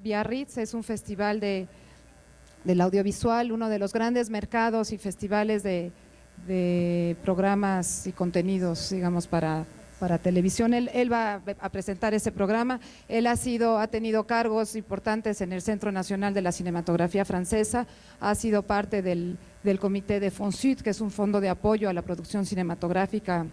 Biarritz es un festival del audiovisual, uno de los grandes mercados y festivales de programas y contenidos, digamos, para televisión. Él va a presentar ese programa. Él ha tenido cargos importantes en el Centro Nacional de la Cinematografía Francesa, ha sido parte del Comité de Fonsud, que es un fondo de apoyo a la producción cinematográfica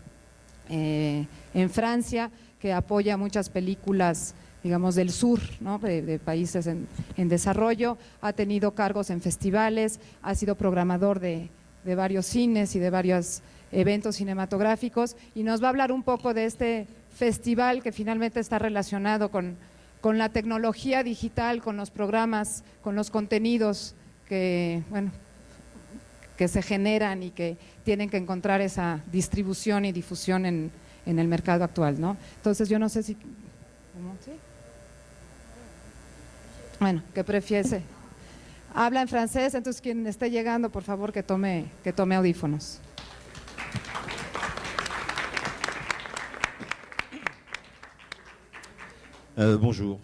en Francia, que apoya muchas películas, digamos, del sur, ¿no? de países en desarrollo. Ha tenido cargos en festivales, ha sido programador de varios cines y de varios eventos cinematográficos, y nos va a hablar un poco de este festival que finalmente está relacionado con la tecnología digital, con los programas, con los contenidos que, bueno, que se generan y que tienen que encontrar esa distribución y difusión en el mercado actual, ¿no? Entonces yo no sé si… ¿Cómo? ¿Sí? Bueno, ¿qué prefiere? Habla en francés, entonces quien esté llegando, por favor, que tome audífonos. Bonjour.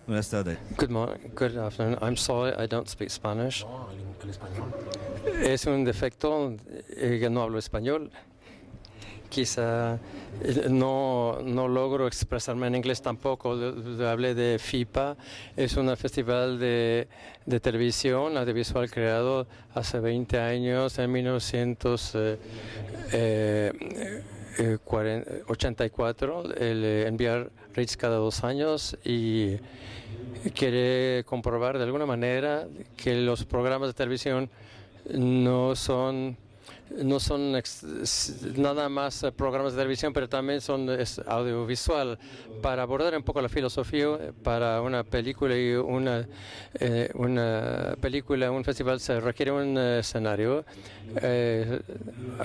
Buenas tardes. Good afternoon. I'm sorry, I don't speak Spanish. Es un defecto que no hablo español. Quizá no logro expresarme en inglés tampoco. Hablé de FIPA, es un festival de televisión audiovisual creado hace 20 años, en 1984. El enviar Biarritz cada 2 años, y quiere comprobar de alguna manera que los programas de televisión no son nada más programas de televisión, pero también es audiovisual, para abordar un poco la filosofía. Para una película y un festival se requiere un escenario.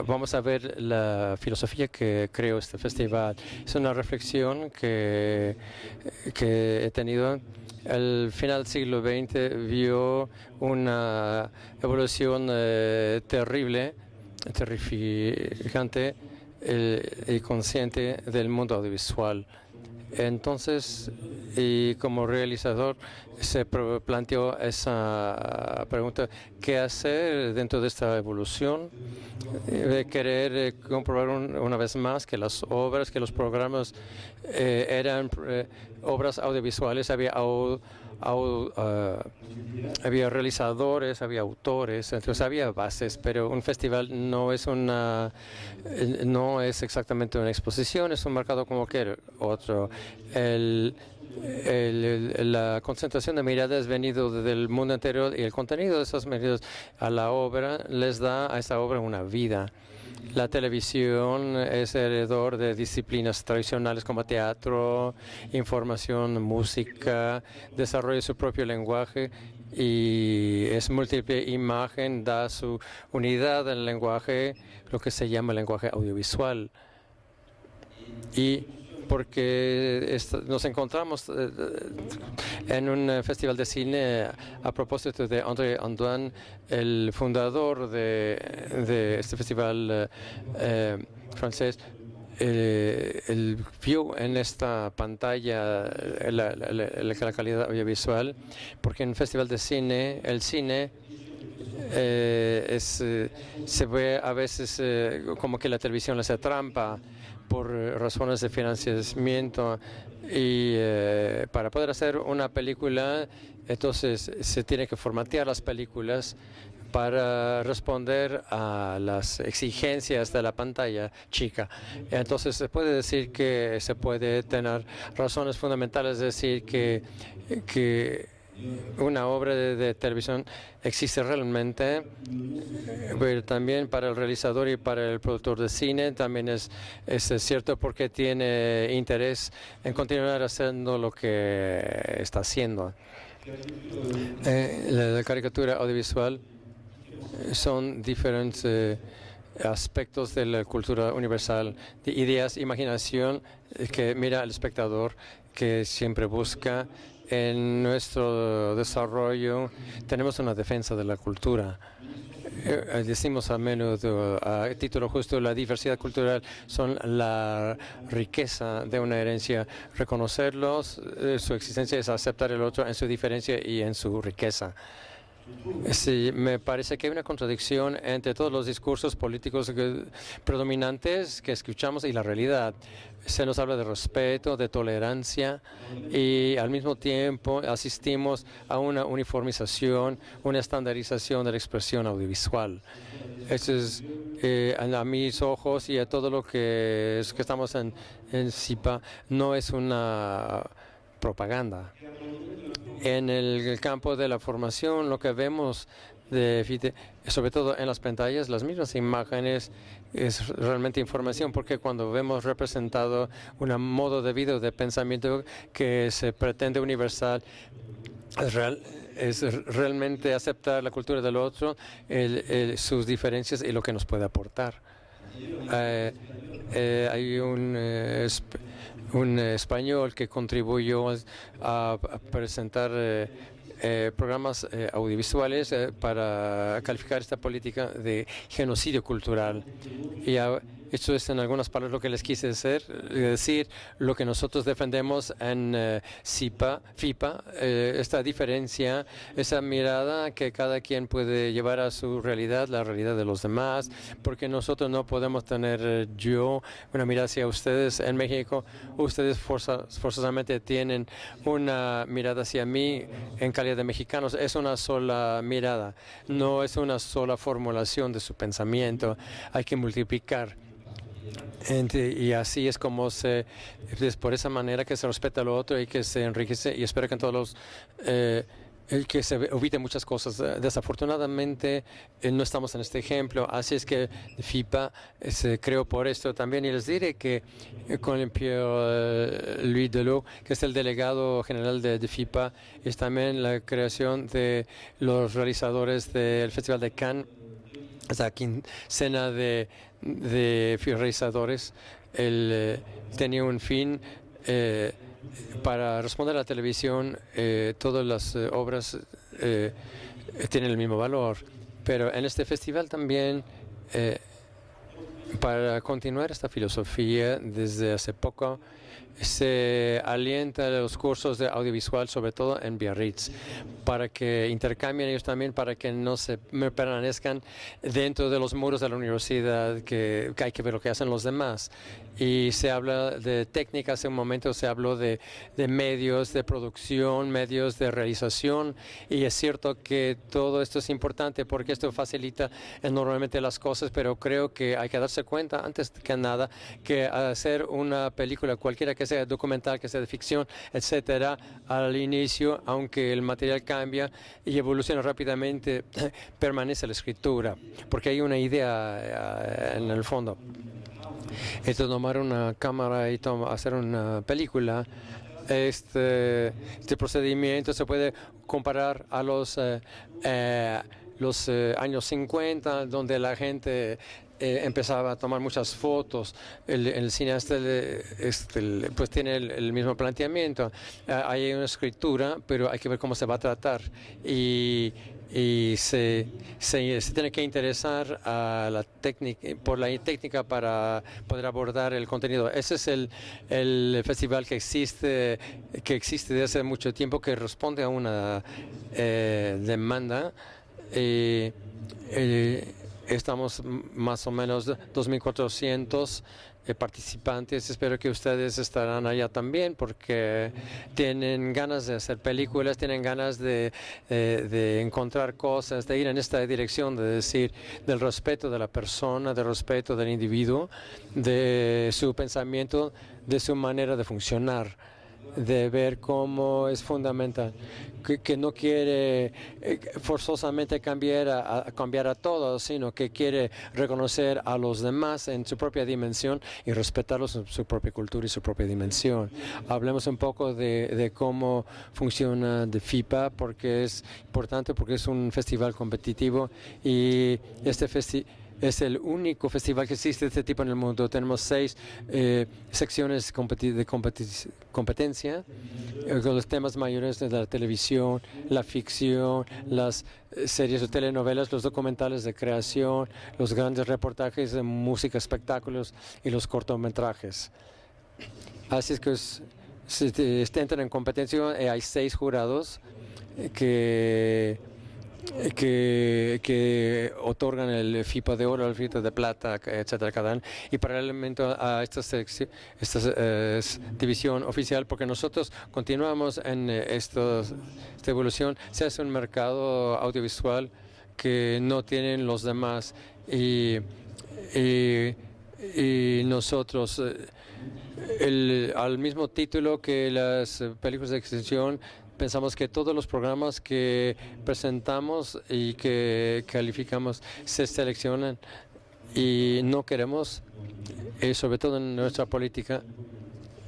Vamos a ver la filosofía que creó este festival. Es una reflexión que he tenido. Al final del siglo XX vio una evolución terrificante y consciente del mundo audiovisual. Entonces, y como realizador, se planteó esa pregunta: ¿qué hacer dentro de esta evolución? Querer comprobar una vez más que los programas eran obras audiovisuales. Había realizadores, había autores, entonces había bases, pero un festival no es exactamente una exposición, es un mercado como cualquier otro. La concentración de miradas ha venido del mundo entero, y el contenido de esas miradas a la obra les da a esa obra una vida. La televisión es heredor de disciplinas tradicionales como teatro, información, música, desarrolla su propio lenguaje, y es múltiple imagen, da su unidad al lenguaje, lo que se llama lenguaje audiovisual. Y porque nos encontramos en un festival de cine a propósito de André Antoine, el fundador de este festival francés. Él vio en esta pantalla la calidad audiovisual, porque en un festival de cine, el cine se ve a veces como que la televisión le hace trampa por razones de financiamiento, y para poder hacer una película, entonces se tiene que formatear las películas para responder a las exigencias de la pantalla chica. Entonces se puede decir que se puede tener razones fundamentales de decir que una obra de televisión existe realmente, pero también para el realizador y para el productor de cine también es cierto, porque tiene interés en continuar haciendo lo que está haciendo. La caricatura audiovisual son diferentes aspectos de la cultura universal, de ideas, imaginación que mira al espectador, que siempre busca en nuestro desarrollo. Tenemos una defensa de la cultura. Decimos a menudo, a título justo, la diversidad cultural son la riqueza de una herencia. Reconocerlos, su existencia es aceptar el otro en su diferencia y en su riqueza. Sí, me parece que hay una contradicción entre todos los discursos políticos predominantes que escuchamos y la realidad. Se nos habla de respeto, de tolerancia y al mismo tiempo asistimos a una uniformización, una estandarización de la expresión audiovisual. Eso es, a mis ojos y a todo lo que estamos en CIPA, no es una propaganda. En el campo de la formación, lo que vemos, sobre todo en las pantallas, las mismas imágenes, es realmente información, porque cuando vemos representado un modo de vida, de pensamiento que se pretende universal, es realmente aceptar la cultura del otro, sus diferencias y lo que nos puede aportar. Hay un español que contribuyó a presentar programas audiovisuales para calificar esta política de genocidio cultural. Y esto es, en algunas palabras, lo que les quise decir, lo que nosotros defendemos en FIPA, esta diferencia, esa mirada que cada quien puede llevar a su realidad, la realidad de los demás, porque nosotros no podemos tener una mirada hacia ustedes en México. Ustedes forzosamente tienen una mirada hacia mí en calidad de mexicanos. Es una sola mirada, no es una sola formulación de su pensamiento. Hay que multiplicar. Y así es como es por esa manera que se respeta lo otro y que se enriquece, y espero que en todos los que se eviten muchas cosas. Desafortunadamente no estamos en este ejemplo, así es que FIPA se creó por esto también, y les diré que con Pierre-Louis Delot, que es el delegado general de FIPA, es también la creación de los realizadores del Festival de Cannes, esa quincena de realizadores. Él tenía un fin para responder a la televisión. Todas las obras tienen el mismo valor, pero en este festival también, para continuar esta filosofía, desde hace poco se alienta los cursos de audiovisual, sobre todo en Biarritz, para que intercambien ellos también, para que no se permanezcan dentro de los muros de la universidad, que hay que ver lo que hacen los demás. Y se habla de técnica, hace un momento se habló de medios de producción, medios de realización, y es cierto que todo esto es importante porque esto facilita enormemente las cosas, pero creo que hay que darse cuenta, antes que nada, que hacer una película, cualquiera que sea, documental, que sea de ficción, etcétera, al inicio, aunque el material cambia y evoluciona rápidamente, permanece la escritura, porque hay una idea en el fondo. Esto de tomar una cámara y hacer una película, este procedimiento se puede comparar a los años 50, donde la gente empezaba a tomar muchas fotos. El cineasta pues tiene el mismo planteamiento. Hay una escritura, pero hay que ver cómo se va a tratar. Y se tiene que interesar a la técnica, por la técnica, para poder abordar el contenido. Ese es el festival que existe desde hace mucho tiempo, que responde a una demanda. Estamos más o menos 2.400 participantes. Espero que ustedes estarán allá también, porque tienen ganas de hacer películas, tienen ganas de encontrar cosas, de ir en esta dirección, de decir, del respeto de la persona, del respeto del individuo, de su pensamiento, de su manera de funcionar, de ver cómo es fundamental, que no quiere forzosamente cambiar a todos, sino que quiere reconocer a los demás en su propia dimensión y respetarlos en su propia cultura y su propia dimensión. Hablemos un poco de cómo funciona de FIPA, porque es importante, porque es un festival competitivo, y este Es el único festival que existe de este tipo en el mundo. Tenemos 6 secciones de competencia con los temas mayores de la televisión, la ficción, las series de telenovelas, los documentales de creación, los grandes reportajes de música, espectáculos y los cortometrajes. Así es que entran en competencia. Hay 6 jurados que otorgan el FIPA de oro, el FIPA de plata, etcétera, cada año. Y paralelamente a esta división oficial, porque nosotros continuamos en esta evolución, se hace un mercado audiovisual que no tienen los demás y nosotros al mismo título que las películas de extensión, pensamos que todos los programas que presentamos y que calificamos se seleccionan y no queremos, sobre todo en nuestra política,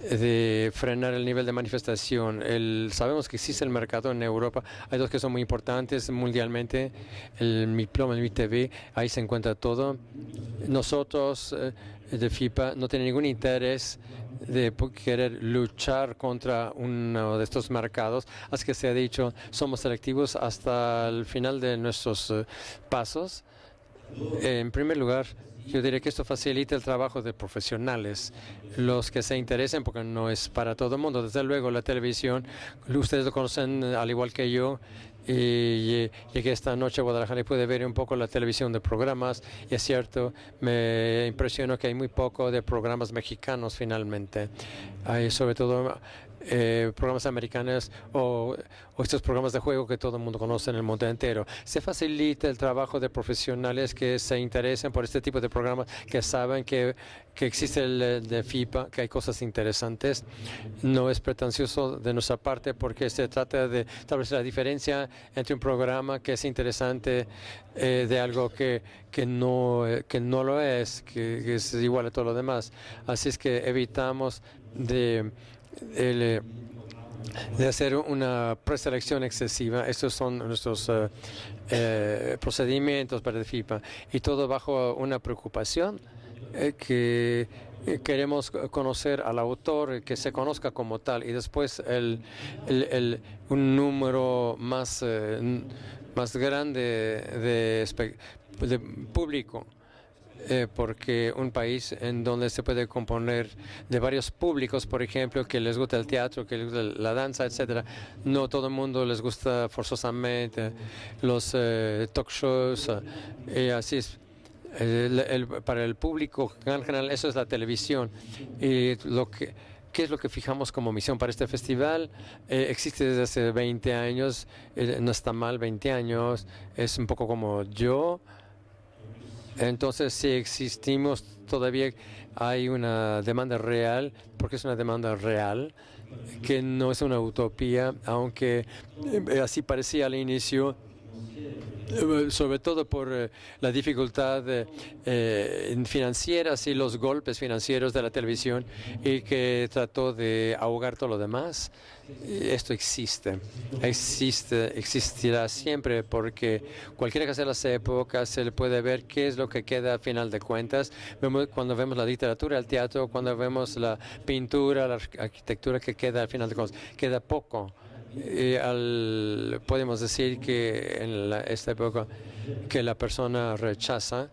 de frenar el nivel de manifestación. Sabemos que existe el mercado en Europa. Hay 2 que son muy importantes mundialmente. El MIPLOM, el MITV, ahí se encuentra todo. Nosotros de FIPA no tenemos ningún interés de querer luchar contra uno de estos mercados. Así que se ha dicho, somos selectivos hasta el final de nuestros pasos. En primer lugar, yo diría que esto facilita el trabajo de profesionales, los que se interesen, porque no es para todo el mundo. Desde luego, la televisión, ustedes lo conocen al igual que yo, y llegué esta noche a Guadalajara y pude ver un poco la televisión de programas, y es cierto, me impresionó que hay muy poco de programas mexicanos finalmente. Hay sobre todo programas americanos o estos programas de juego que todo el mundo conoce en el mundo entero. Se facilita el trabajo de profesionales que se interesen por este tipo de programas, que saben que existe el de FIPA, que hay cosas interesantes. No es pretencioso de nuestra parte, porque se trata de establecer la diferencia entre un programa que es interesante de algo que no lo es, que es igual a todo lo demás. Así es que evitamos de hacer una preselección excesiva. Estos son nuestros procedimientos para el FIPA, y todo bajo una preocupación que queremos conocer al autor, que se conozca como tal, y después un número más grande de público. Porque un país en donde se puede componer de varios públicos, por ejemplo, que les gusta el teatro, que les gusta la danza, etcétera, no todo el mundo les gusta forzosamente los talk shows, así es. Para el público en general, eso es la televisión. Y ¿qué es lo que fijamos como misión para este festival? Existe desde hace 20 años, no está mal, 20 años, es un poco como yo. Entonces, si existimos, todavía hay una demanda real, porque es una demanda real, que no es una utopía, aunque así parecía al inicio, sobre todo por la dificultad financiera y los golpes financieros de la televisión, y que trató de ahogar todo lo demás. Esto existirá siempre, porque cualquiera que sea las épocas se le puede ver qué es lo que queda al final de cuentas. Cuando vemos la literatura, el teatro, cuando vemos la pintura, la arquitectura, que queda al final de cuentas, queda poco. Podemos decir que en esta época que la persona rechaza,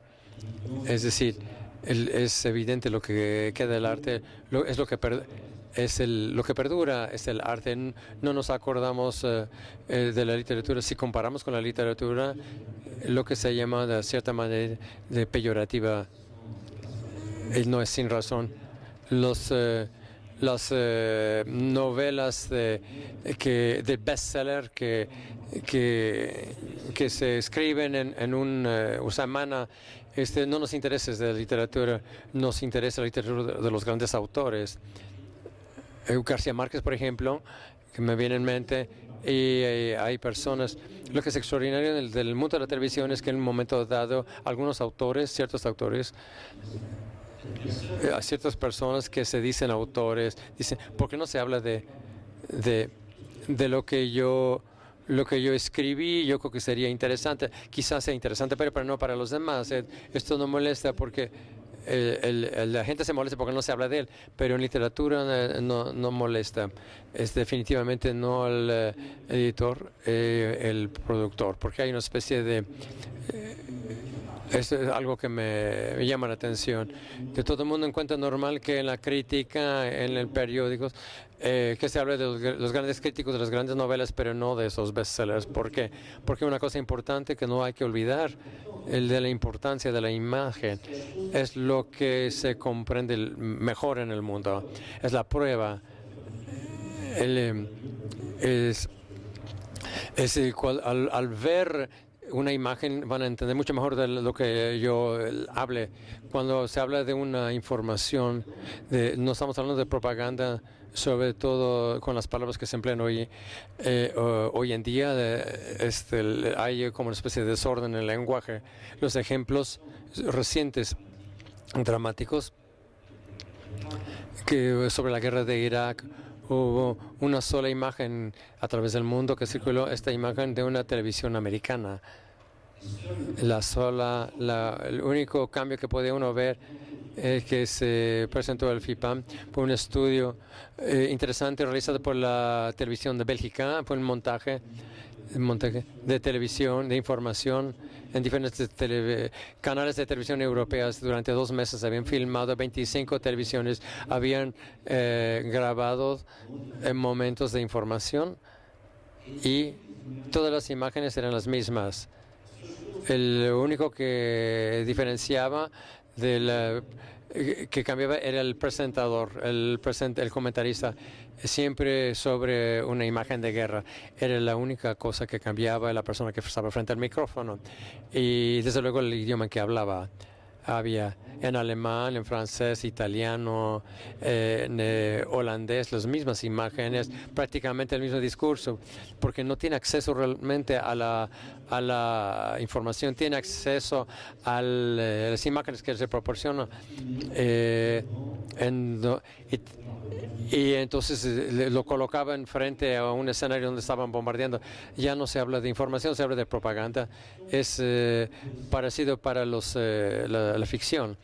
es decir, es evidente lo que queda del arte, lo que perdura es el arte. No nos acordamos de la literatura. Si comparamos con la literatura, lo que se llama de cierta manera de peyorativa, no es sin razón. Las novelas de bestseller que se escriben en una semana, no nos interesa de la literatura, nos interesa la literatura de los grandes autores. García Márquez, por ejemplo, que me viene en mente, y hay personas. Lo que es extraordinario del mundo de la televisión es que en un momento dado, ciertos autores, a ciertas personas que se dicen autores, dicen, ¿por qué no se habla de lo que yo lo que yo escribí, yo creo que sería interesante, quizás sea interesante, pero no para los demás. Esto no molesta porque la gente se molesta porque no se habla de él, pero en literatura no molesta. Es definitivamente no el editor, el productor, porque hay una especie de... Esto es algo que me llama la atención, que todo el mundo encuentra normal que en la crítica, en el periódico, que se hable de los grandes críticos de las grandes novelas, pero no de esos bestsellers. ¿Por qué? Porque una cosa importante que no hay que olvidar, el de la importancia de la imagen, es lo que se comprende mejor en el mundo. Es la prueba. Al ver una imagen van a entender mucho mejor de lo que yo hable. Cuando se habla de una información, no estamos hablando de propaganda, sobre todo con las palabras que se emplean hoy en día. Hay como una especie de desorden en el lenguaje. Los ejemplos recientes dramáticos que sobre la guerra de Irak, hubo una sola imagen a través del mundo que circuló, esta imagen de una televisión americana. El único cambio que puede uno ver es que se presentó el FIPAM fue un estudio interesante realizado por la televisión de Bélgica, fue un montaje de televisión, de información en diferentes canales de televisión europeas. Durante 2 meses habían filmado 25 televisiones, habían grabado momentos de información y todas las imágenes eran las mismas. El único que diferenciaba que cambiaba era el presentador, el comentarista, siempre sobre una imagen de guerra. Era la única cosa que cambiaba, la persona que estaba frente al micrófono. Y desde luego el idioma en que hablaba. Había en alemán, en francés, italiano, en holandés, las mismas imágenes, prácticamente el mismo discurso, porque no tiene acceso realmente a la información, tiene acceso a las imágenes que se proporcionan. Y entonces lo colocaban frente a un escenario donde estaban bombardeando. Ya no se habla de información, se habla de propaganda. Es parecido para la ficción.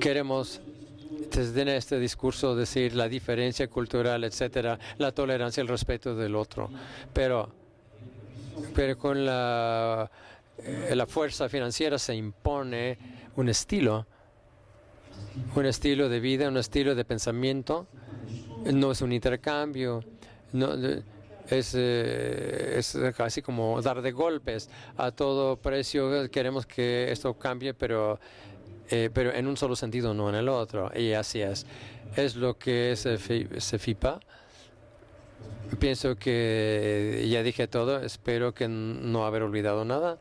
Queremos desde este discurso decir la diferencia cultural, etcétera, la tolerancia, el respeto del otro. Pero con la fuerza financiera se impone un estilo de vida, un estilo de pensamiento. No es un intercambio, no, es casi como dar de golpes a todo precio. Queremos que esto cambie, pero en un solo sentido, no en el otro. Y así es. Es lo que es FIPA. Pienso que ya dije todo. Espero que no haber olvidado nada.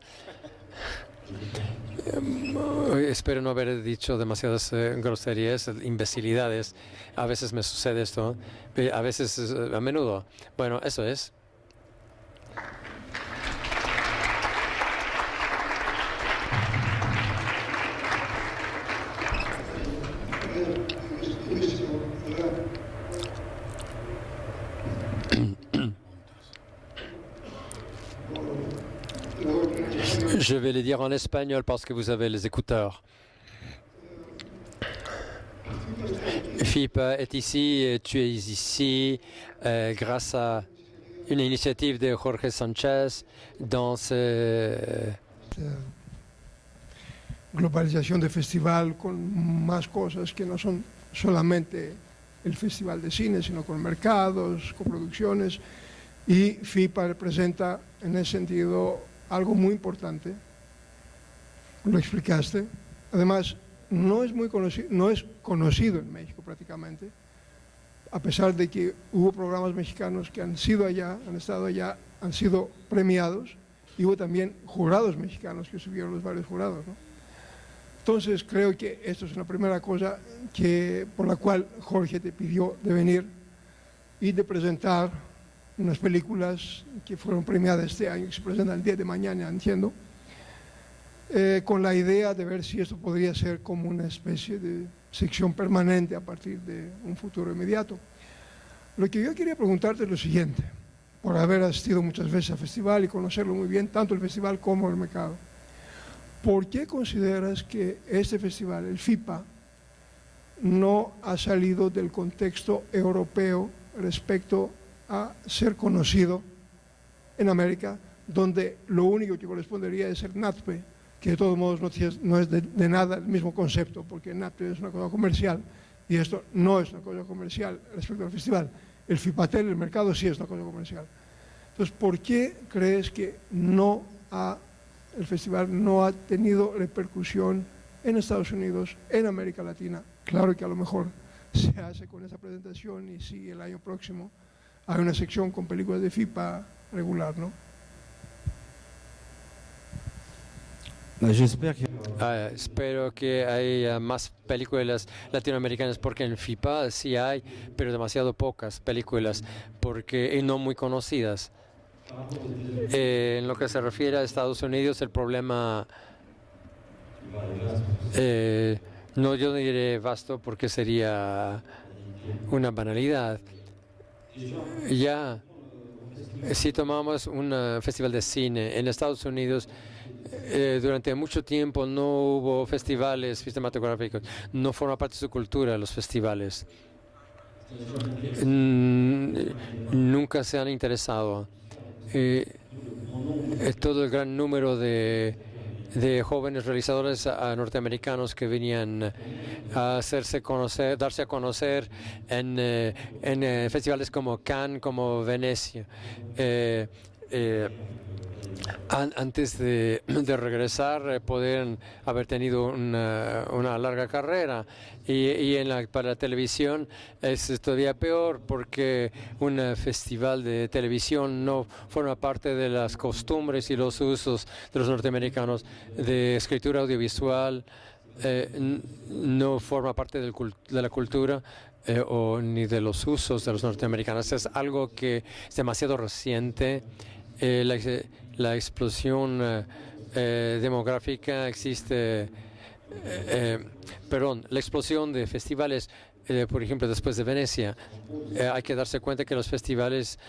Espero no haber dicho demasiadas groserías, imbecilidades. A veces me sucede esto, a veces a menudo. Bueno, eso es. Je vais le dire en espagnol parce que vous avez les écouteurs. FIPA est ici, tu es ici grâce à une initiative de Jorge Sánchez dans globalización de festival con más cosas que no son solamente el festival de cine, sino con mercados, coproducciones, y FIPA representa en ese sentido algo muy importante. Lo explicaste. Además, no es conocido en México prácticamente, a pesar de que hubo programas mexicanos que han sido allá, han estado allá, han sido premiados, y hubo también jurados mexicanos que subieron los varios jurados, ¿no? Entonces creo que esto es una primera cosa por la cual Jorge te pidió de venir y de presentar unas películas que fueron premiadas este año, que se presentan el día de mañana, entiendo, con la idea de ver si esto podría ser como una especie de sección permanente a partir de un futuro inmediato. Lo que yo quería preguntarte es lo siguiente, por haber asistido muchas veces al festival y conocerlo muy bien, tanto el festival como el mercado. ¿Por qué consideras que este festival, el FIPA, no ha salido del contexto europeo respecto a ser conocido en América, donde lo único que correspondería es el NATPE, que de todos modos no es de nada el mismo concepto, porque el NATPE es una cosa comercial y esto no es una cosa comercial respecto al festival. El FIPATEL, el mercado, sí es una cosa comercial. Entonces, ¿por qué crees que el festival no ha tenido repercusión en Estados Unidos, en América Latina? Claro que a lo mejor se hace con esa presentación y si el año próximo hay una sección con películas de FIPA regular, ¿no? Espero que haya más películas latinoamericanas, porque en FIPA sí hay, pero demasiado pocas películas y no muy conocidas. En lo que se refiere a Estados Unidos, el problema, no, yo no diré vasto porque sería una banalidad. Ya, si tomamos un festival de cine en Estados Unidos, durante mucho tiempo no hubo festivales cinematográficos, no forma parte de su cultura los festivales. Nunca se han interesado. Todo el gran número de jóvenes realizadores norteamericanos que venían a darse a conocer en festivales como Cannes, como Venecia. Antes de regresar, pueden haber tenido una larga carrera. Y para la televisión es todavía peor, porque un festival de televisión no forma parte de las costumbres y los usos de los norteamericanos de escritura audiovisual, no forma parte de la cultura ni de los usos de los norteamericanos. Es algo que es demasiado reciente. La explosión demográfica existe, la explosión de festivales, por ejemplo, después de Venecia. Hay que darse cuenta que los festivales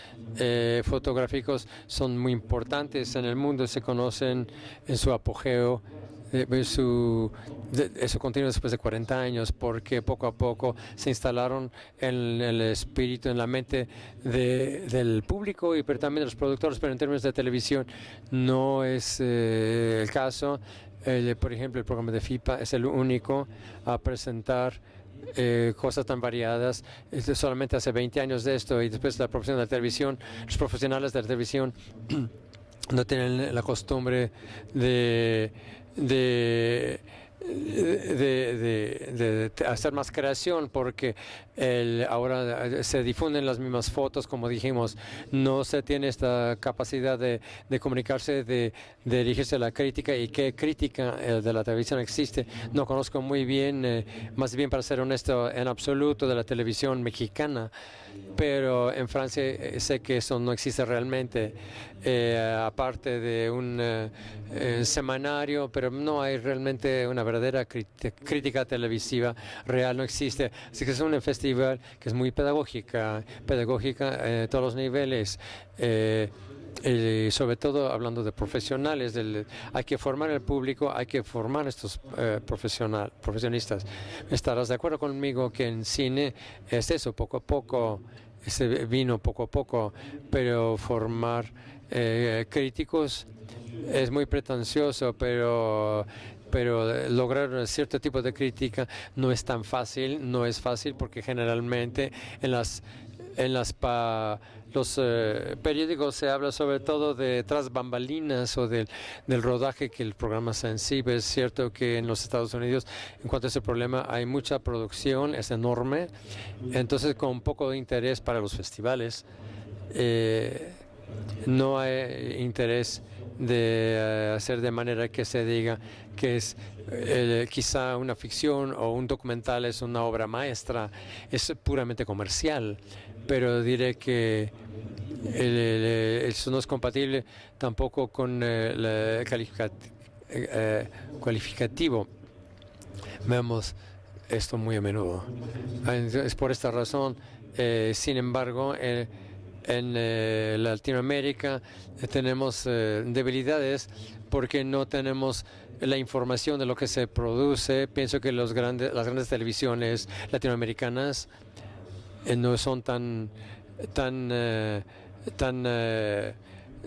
fotográficos son muy importantes en el mundo, se conocen en su apogeo. Eso continúa después de 40 años, porque poco a poco se instalaron en el espíritu, en la mente del público, pero también de los productores. Pero en términos de televisión no es el caso. Por ejemplo, el programa de FIPA es el único a presentar cosas tan variadas. Solamente hace 20 años de esto, y después la profesión de la televisión, los profesionales de la televisión no tienen la costumbre de hacer más creación, porque ahora se difunden las mismas fotos, como dijimos. No se tiene esta capacidad de comunicarse, de dirigirse a la crítica. ¿Y qué crítica de la televisión existe? No conozco muy bien, más bien, para ser honesto, en absoluto, de la televisión mexicana. Pero en Francia sé que eso no existe realmente, aparte de un semanario, pero no hay realmente una verdadera crítica televisiva real, no existe. Así que es un festival que es muy pedagógica a todos los niveles. Sobre todo hablando de profesionales, hay que formar el público, hay que formar estos profesionistas. ¿Estarás de acuerdo conmigo que en cine es eso, poco a poco, se vino poco a poco, pero formar críticos es muy pretencioso, pero lograr cierto tipo de crítica no es tan fácil, porque generalmente los periódicos se habla sobre todo de tras bambalinas o del rodaje que el programa está en sí. Pero es cierto que en los Estados Unidos, en cuanto a ese problema, hay mucha producción, es enorme. Entonces, con poco de interés para los festivales, no hay interés de hacer de manera que se diga que es quizá una ficción o un documental es una obra maestra. Es puramente comercial. Pero diré que eso no es compatible tampoco con el calificativo. Vemos esto muy a menudo. Es por esta razón, sin embargo, En Latinoamérica tenemos debilidades porque no tenemos la información de lo que se produce. Pienso que las grandes televisiones latinoamericanas no son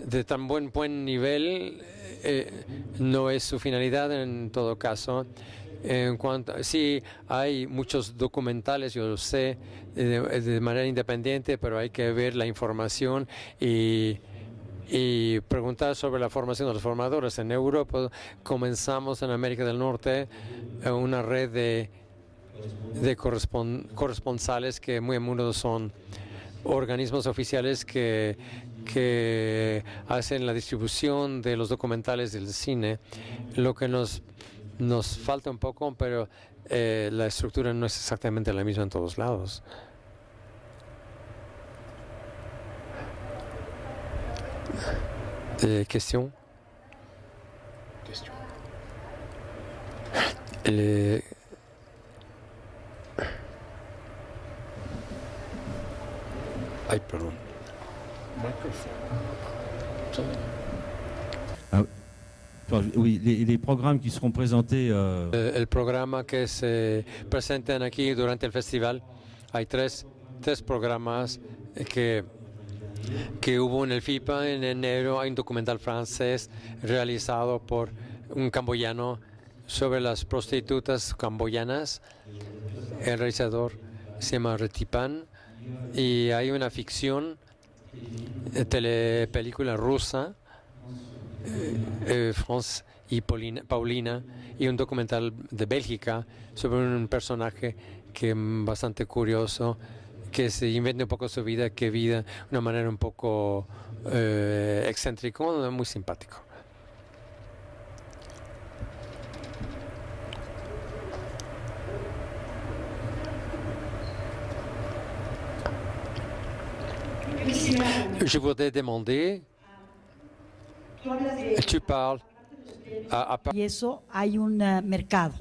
de tan buen nivel. No es su finalidad en todo caso. Sí, hay muchos documentales, yo lo sé, de manera independiente, pero hay que ver la información y preguntar sobre la formación de los formadores. En Europa comenzamos en América del Norte una red de corresponsales que muy a menudo son organismos oficiales que hacen la distribución de los documentales del cine. Lo que nos falta un poco, pero la estructura no es exactamente la misma en todos lados. Question. Ay, perdón. Oui, les programmes qui seront présentés. El programa que se presentan aquí durante el festival, hay tres programas que hubo en el FIPA en enero. Hay un documental francés realizado por un camboyano sobre las prostitutas camboyanas. El realizador se llama Retipan. Y hay una ficción, telepelícula rusa, France y Paulina, y un documental de Bélgica sobre un personaje que bastante curioso, que se inventa un poco su vida, de una manera un poco excéntrica, muy simpático. Je voudrais demander, tu parles y eso hay un mercado.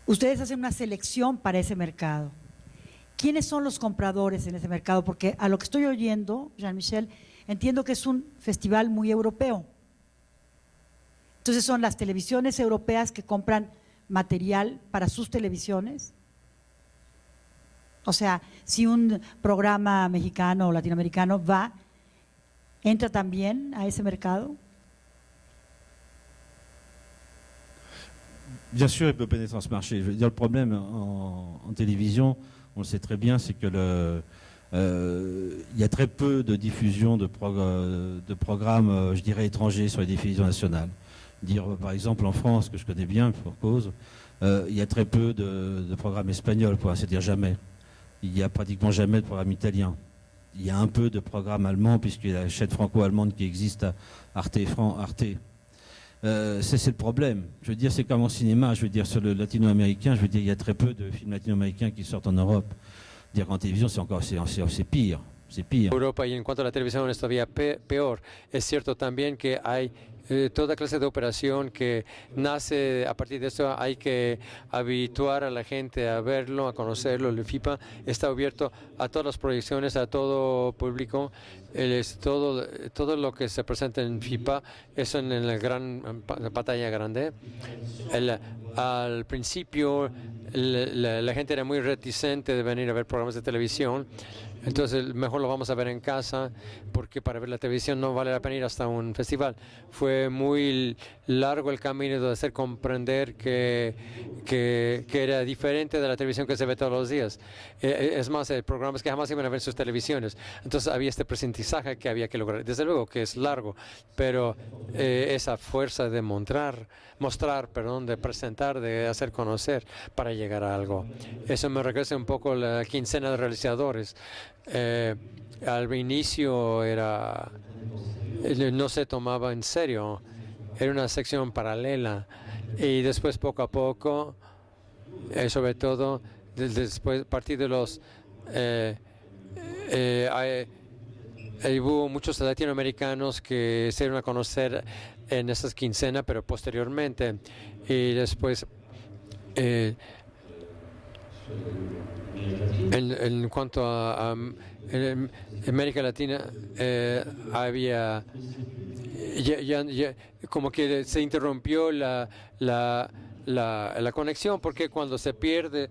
Ustedes hacen una selección para ese mercado. ¿Quiénes son los compradores en ese mercado? Porque a lo que estoy oyendo, Jean-Michel, entiendo que es un festival muy europeo. Entonces son las televisiones europeas que compran material para sus televisiones. O sea, si un programa mexicano o latinoamericano entra también a ese mercado. Bien sûr, il peut pénétrer dans ce marché. Je veux dire, le problème en télévision, on le sait très bien, c'est que il y a très peu de diffusion de programmes, je dirais, étrangers sur les diffusions nationales. Par exemple, en France, que je connais bien, pour cause, il y a très peu de programmes espagnols, pour ainsi dire jamais. Il n'y a pratiquement jamais de programme italien. Il y a un peu de programme allemand, puisqu'il y a la chaîne franco-allemande qui existe, Arte. C'est le problème. Je veux dire, c'est comme en cinéma. Je veux dire, sur le latino-américain, je veux dire, il y a très peu de films latino-américains qui sortent en Europe. Dire qu'en télévision, c'est pire. C'est pire. Europa, y en cuanto a la televisión es todavía peor. Es cierto también que hay toda clase de operación que nace a partir de esto. Hay que habituar a la gente a verlo, a conocerlo. El FIPA está abierto a todas las proyecciones, a todo público. Todo lo que se presenta en FIPA es en la gran pantalla grande. Al principio la gente era muy reticente de venir a ver programas de televisión. Entonces mejor lo vamos a ver en casa, porque para ver la televisión no vale la pena ir hasta un festival. Fue muy largo el camino de hacer comprender que era diferente de la televisión que se ve todos los días. Es más, programas que jamás iban a ver sus televisiones. Entonces había este aprendizaje que había que lograr. Desde luego que es largo, pero esa fuerza de mostrar, de presentar, de hacer conocer para llegar a algo. Eso me regresa un poco la quincena de realizadores. Al inicio no se tomaba en serio, era una sección paralela, y después poco a poco, sobre todo después a partir de los hubo muchos latinoamericanos que se dieron a conocer en esas quincenas, pero posteriormente, y después En cuanto a en América Latina, había como que se interrumpió la conexión, porque cuando se pierde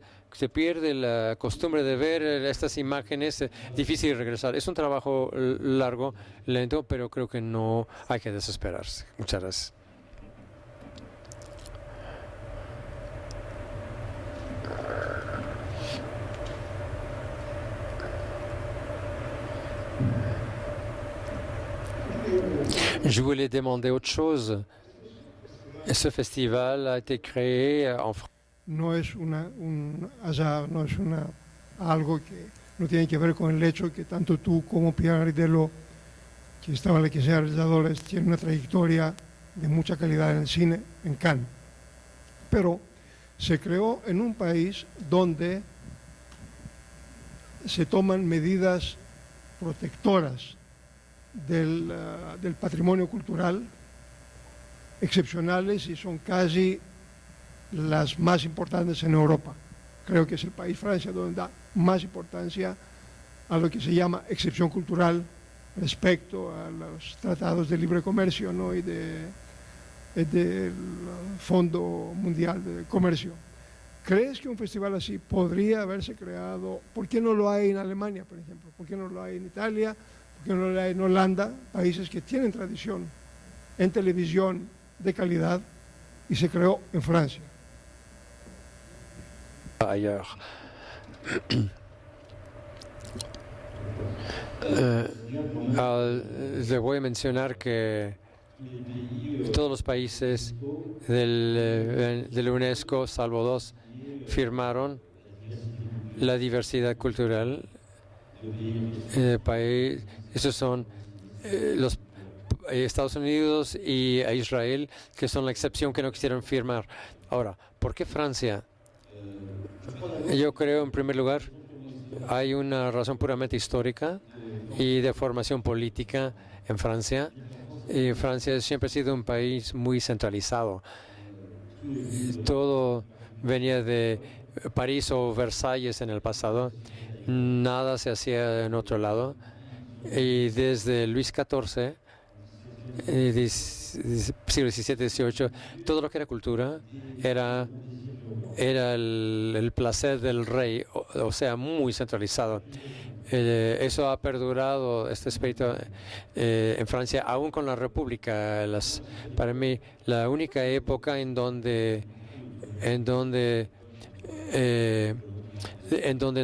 la costumbre de ver estas imágenes, es difícil regresar. Es un trabajo largo, lento, pero creo que no hay que desesperarse. Muchas gracias. Je voulais demander autre chose. Ce festival a été créé en France. No es algo que no tiene que ver con el hecho que tanto tú como Pierre Aridello, que estaban aquí realizadores, tienen una trayectoria de mucha calidad en el cine en Cannes. Pero se creó en un país donde se toman medidas protectoras del patrimonio cultural excepcionales y son casi las más importantes en Europa. Creo que es el país, Francia, donde da más importancia a lo que se llama excepción cultural respecto a los tratados de libre comercio, ¿no? Y del Fondo Mundial de Comercio. ¿Crees que un festival así podría haberse creado? ¿Por qué no lo hay en Alemania, por ejemplo? ¿Por qué no lo hay en Italia? ¿Por qué no lo hay en Holanda? Países que tienen tradición en televisión de calidad, y se creó en Francia. Ailleurs. Le voy a mencionar que todos los países del UNESCO, salvo 2, firmaron la diversidad cultural. Esos son los Estados Unidos y a Israel, que son la excepción que no quisieron firmar. Ahora, ¿por qué Francia? Yo creo, en primer lugar, hay una razón puramente histórica y de formación política en Francia. Y Francia siempre ha sido un país muy centralizado. Todo venía de París o Versalles en el pasado. Nada se hacía en otro lado. Y desde Luis XIV, siglo XVII, XVIII, todo lo que era cultura era el placer del rey, o sea, muy centralizado. Eso ha perdurado, este espíritu, en Francia, aún con la República. Para mí, la única época en donde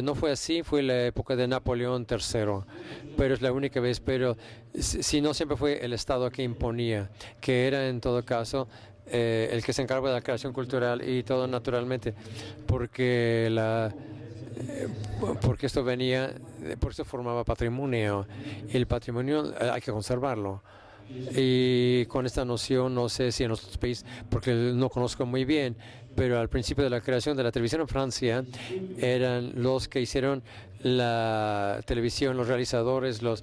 no fue así fue la época de Napoleón III, pero es la única vez. Pero si no, siempre fue el Estado que imponía, que era en todo caso el que se encarga de la creación cultural y todo naturalmente, porque esto venía, por eso formaba patrimonio. El patrimonio hay que conservarlo. Y con esta noción, no sé si en otros países, porque no conozco muy bien, pero al principio de la creación de la televisión en Francia, eran los que hicieron la televisión, los realizadores, los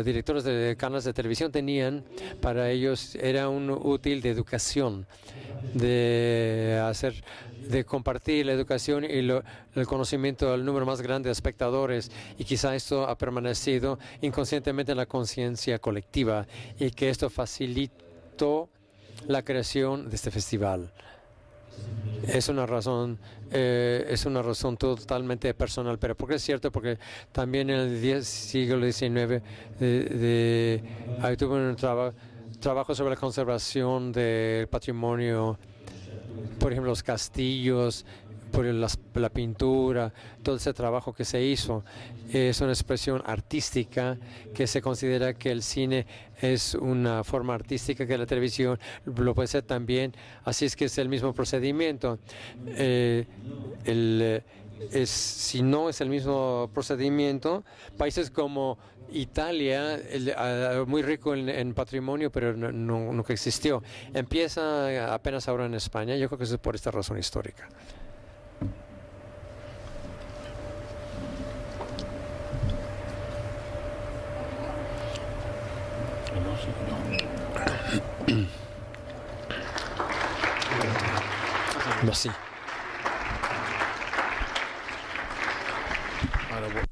directores de canales de televisión, tenían, para ellos era un útil de educación, de compartir la educación y el conocimiento al número más grande de espectadores, y quizá esto ha permanecido inconscientemente en la conciencia colectiva, y que esto facilitó la creación de este festival. Es una razón totalmente personal, pero porque es cierto, porque también en el siglo XIX ahí tuve un trabajo sobre la conservación del patrimonio, por ejemplo, los castillos, por la pintura, todo ese trabajo que se hizo. Es una expresión artística, que se considera que el cine es una forma artística, que la televisión lo puede ser también. Así es que es el mismo procedimiento. Si no es el mismo procedimiento, países como Italia, muy rico en patrimonio, pero nunca existió. Empieza apenas ahora en España. Yo creo que es por esta razón histórica. Merci. not a